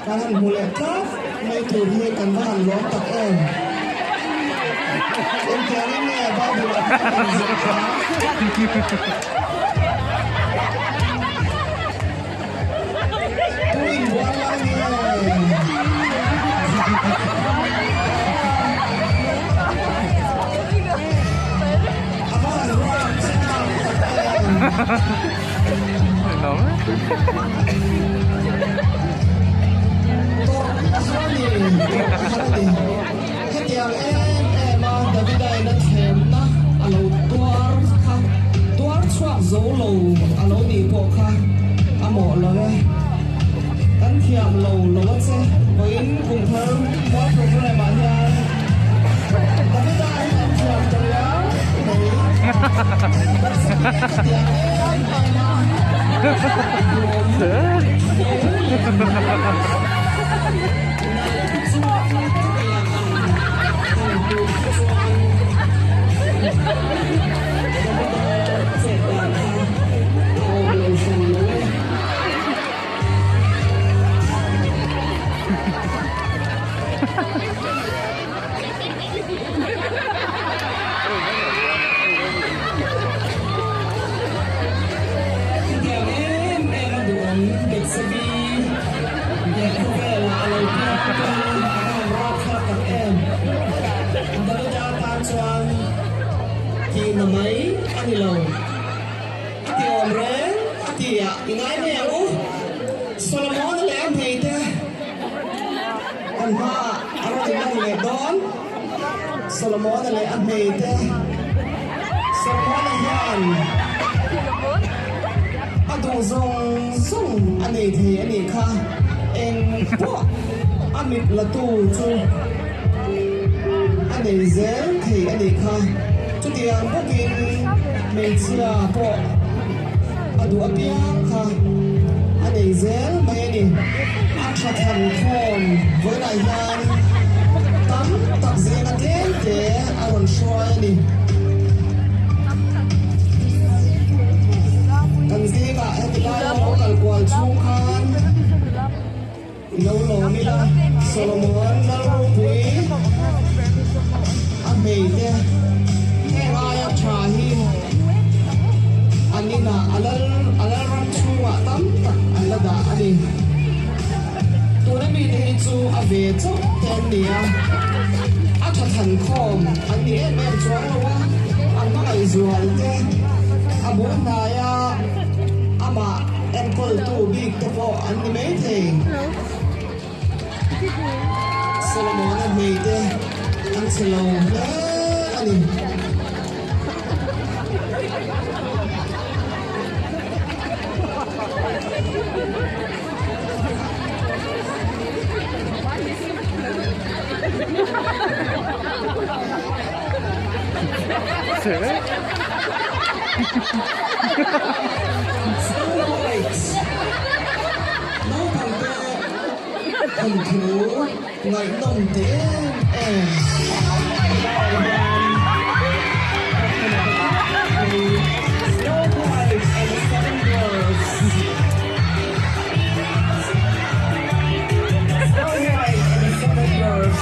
Kan hul le ka mai tu hi kan van lom tak em tiang ni ba bu la kan zia ka tuin wala ni No. Cái tiếng em mà David đây nó thèm na alo tuar xoạc dấu lầu alo đi bộ kha mỏ rồi anh thiam lầu lầu xe với cùng thơ quá cùng này mà nha David đây anh thiam cho nhá tiếng mấy anh lầu thì ổn rén thì ngay này ú Solomon là em thấy thế anh hoa anh thì đang lệ đón Solomon là em thấy thế Solomon là hiền anh dùng dùng anh ấy thì anh ấy kha em bộ anh mình là tu chu anh ấy dễ thì anh ấy kha chút tiền bốc in mình chia bộ ở đũa biếng kha anh ấy dễ mấy đi ăn cho thành thôn với lại hàng tắm tập gì là thế để anh còn xoay đi cần gì cả em thì bao nhiêu cần quần chung khan lâu lâu mi la Solomon lâu quý anh mình thế Trahi Anina alaram chua tam tak alada ani Turami de chu ave chu tenia atha than khom ani em chuan lawa amma ai zual te abunda ya ama em kol tu big te po ani me the Solomon me te an salon ani Thành phố ngày nồng tiếng em Snow White and the Seven Dwarfs Snow White and the Seven Dwarfs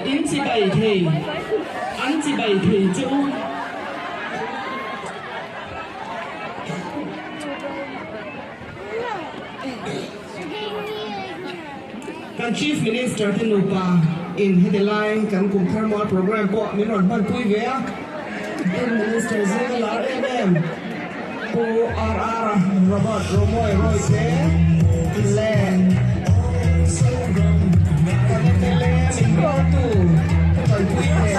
in chỉ bảy thì ăn chỉ bảy thì chứ Chief Minister Tinupa in headline กันกลุ่ม Paramount Program พวกมีหน่อยบ้านปุ้ยเวีย In Minister Zinglar MM ปู RR Robert Romoy Roy เซ่และกันเตเลมิโรตูกันปุ้ยเวีย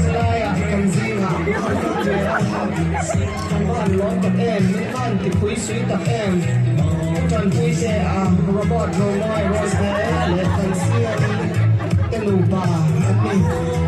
Saya akan zina bukan kerja Kawan lo tak Minkan ti pui sui tak Bukan pui saya Robot no noy rose Lekan sian Tenuba Ini